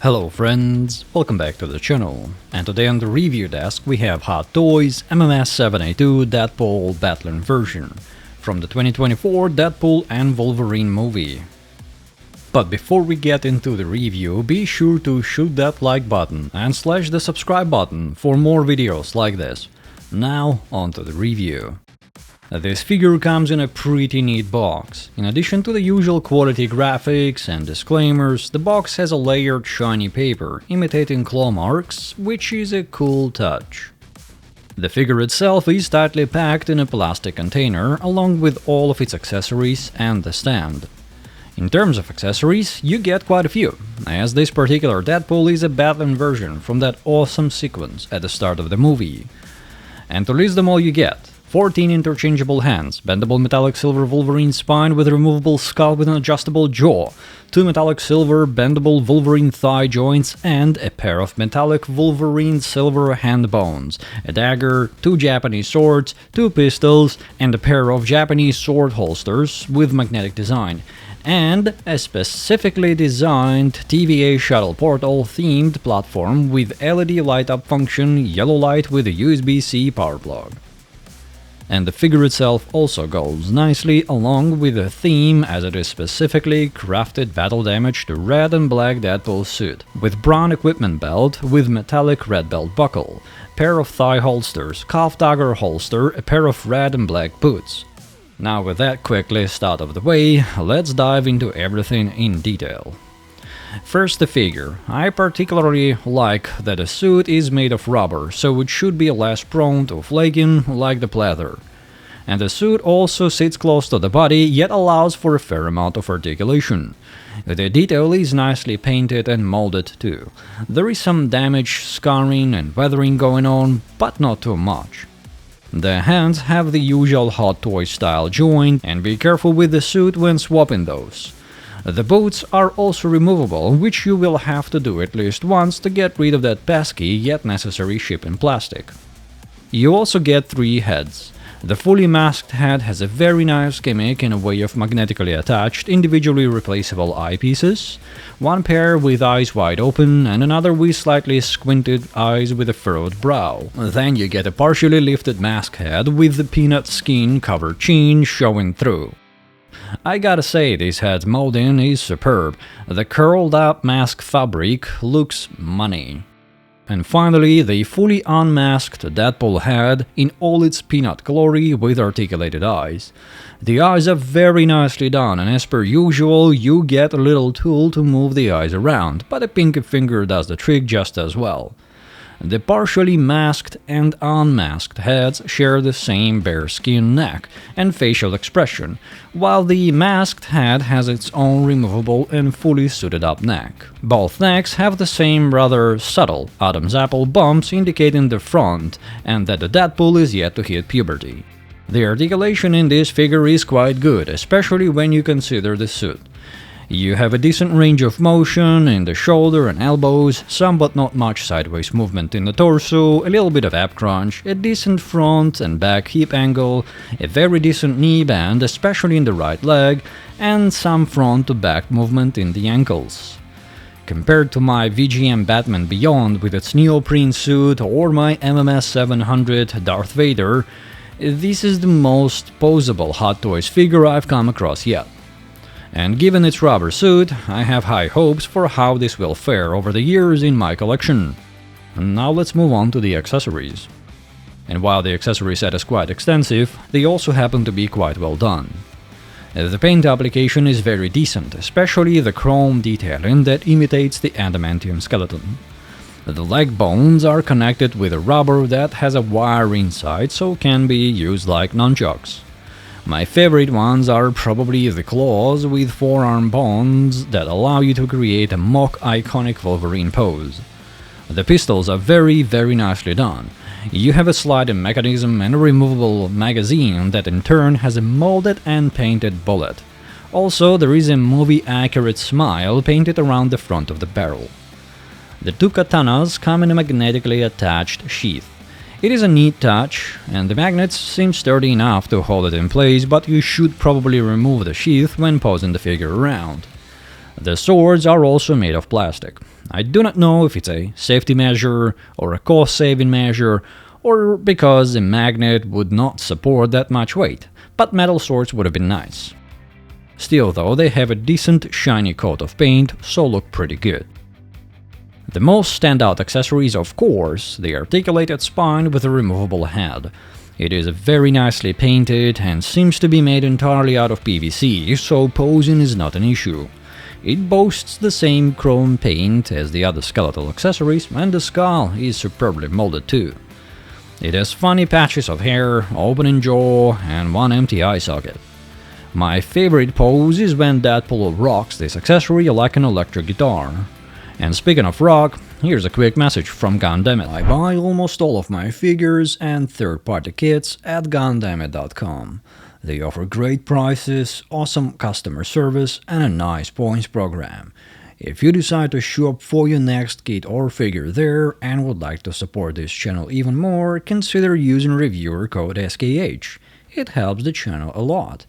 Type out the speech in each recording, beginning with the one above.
Hello friends, welcome back to the channel, and today on the review desk we have Hot Toys MMS782 Deadpool Battle version from the 2024 Deadpool and Wolverine movie. But before we get into the review, be sure to shoot that like button and slash the subscribe button for more videos like this. Now on to the review. This figure comes in a pretty neat box. In addition to the usual quality graphics and disclaimers, the box has a layered shiny paper, imitating claw marks, which is a cool touch. The figure itself is tightly packed in a plastic container, along with all of its accessories and the stand. In terms of accessories, you get quite a few, as this particular Deadpool is a Batman version from that awesome sequence at the start of the movie. And to list them all you get: 14 interchangeable hands, bendable metallic silver Wolverine spine with removable skull with an adjustable jaw, 2 metallic silver bendable Wolverine thigh joints, and a pair of metallic Wolverine silver hand bones, a dagger, 2 Japanese swords, 2 pistols, and a pair of Japanese sword holsters with magnetic design, and a specifically designed TVA shuttle portal themed platform with LED light-up function, yellow light with a USB-C power plug. And the figure itself also goes nicely along with the theme, as it is specifically crafted battle damage to red and black Deadpool suit, with brown equipment belt with metallic red belt buckle, pair of thigh holsters, cuff dagger holster, a pair of red and black boots. Now with that quick list out of the way, let's dive into everything in detail. First, the figure. I particularly like that the suit is made of rubber, so it should be less prone to flaking like the pleather. And the suit also sits close to the body, yet allows for a fair amount of articulation. The detail is nicely painted and molded too. There is some damage, scarring and weathering going on, but not too much. The hands have the usual Hot Toys style joint, and be careful with the suit when swapping those. The boots are also removable, which you will have to do at least once to get rid of that pesky yet necessary shipping plastic. You also get 3 heads. The fully masked head has a very nice gimmick in a way of magnetically attached, individually replaceable eyepieces, 1 pair with eyes wide open and another with slightly squinted eyes with a furrowed brow. Then you get a partially lifted mask head with the peanut skin covered chin showing through. I gotta say, this head's molding is superb. The curled up mask fabric looks money. And finally, the fully unmasked Deadpool head in all its peanut glory with articulated eyes. The eyes are very nicely done, and as per usual, you get a little tool to move the eyes around, but a pinky finger does the trick just as well. The partially masked and unmasked heads share the same bare skin neck and facial expression, while the masked head has its own removable and fully suited up neck. Both necks have the same rather subtle Adam's apple bumps indicating the front and that the Deadpool is yet to hit puberty. The articulation in this figure is quite good, especially when you consider the suit. You have a decent range of motion in the shoulder and elbows, some but not much sideways movement in the torso, a little bit of ab crunch, a decent front and back hip angle, a very decent knee bend, especially in the right leg, and some front to back movement in the ankles. Compared to my VGM Batman Beyond with its neoprene suit or my MMS782 Darth Vader, this is the most posable Hot Toys figure I've come across yet. And given its rubber suit, I have high hopes for how this will fare over the years in my collection. Now let's move on to the accessories. And while the accessory set is quite extensive, they also happen to be quite well done. The paint application is very decent, especially the chrome detailing that imitates the adamantium skeleton. The leg bones are connected with a rubber that has a wire inside, so can be used like nunchucks. My favorite ones are probably the claws with forearm bones that allow you to create a mock iconic Wolverine pose. The pistols are very nicely done. You have a sliding mechanism and a removable magazine that in turn has a molded and painted bullet. Also, there is a movie-accurate smile painted around the front of the barrel. The 2 katanas come in a magnetically attached sheath. It is a neat touch, and the magnets seem sturdy enough to hold it in place, but you should probably remove the sheath when posing the figure around. The swords are also made of plastic. I do not know if it's a safety measure or a cost-saving measure, or because the magnet would not support that much weight, but metal swords would have been nice. Still though, they have a decent shiny coat of paint, so look pretty good. The most standout accessory is of course the articulated spine with a removable head. It is very nicely painted and seems to be made entirely out of PVC, so posing is not an issue. It boasts the same chrome paint as the other skeletal accessories, and the skull is superbly molded too. It has funny patches of hair, opening jaw, and one empty eye socket. My favorite pose is when Deadpool rocks this accessory like an electric guitar. And speaking of rock, here's a quick message from Gundamit. I buy almost all of my figures and third-party kits at gundamit.com. They offer great prices, awesome customer service, and a nice points program. If you decide to shop for your next kit or figure there and would like to support this channel even more, consider using reviewer code SKH. It helps the channel a lot.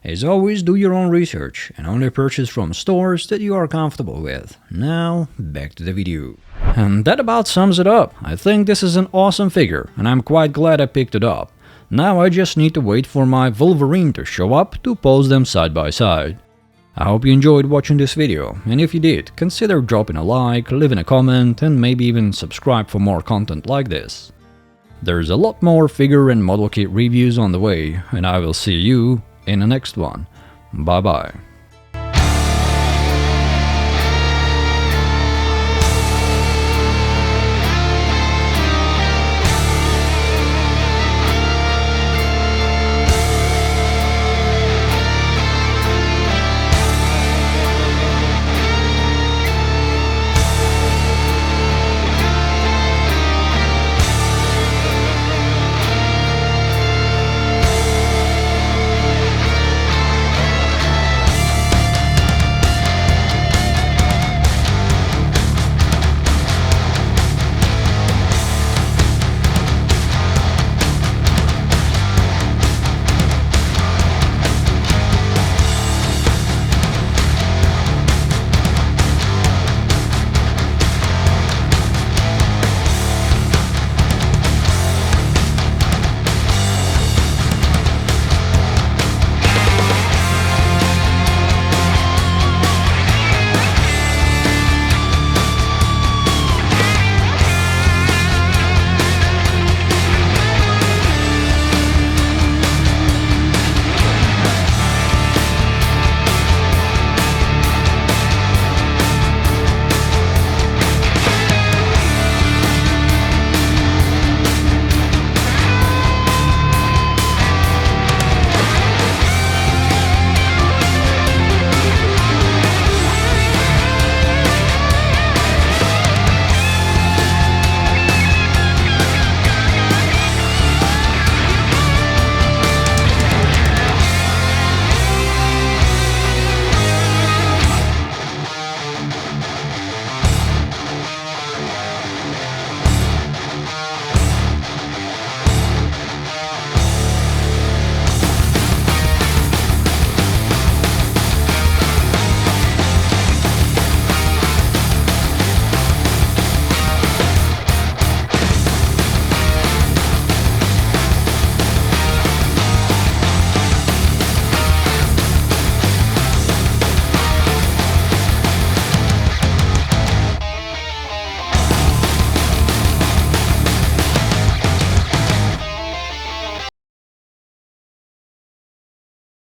As always, do your own research and only purchase from stores that you are comfortable with. Now, back to the video. And that about sums it up. I think this is an awesome figure, and I'm quite glad I picked it up. Now I just need to wait for my Wolverine to show up to pose them side by side. I hope you enjoyed watching this video, and if you did, consider dropping a like, leaving a comment, and maybe even subscribe for more content like this. There's a lot more figure and model kit reviews on the way, and I will see you in the next one. Bye bye.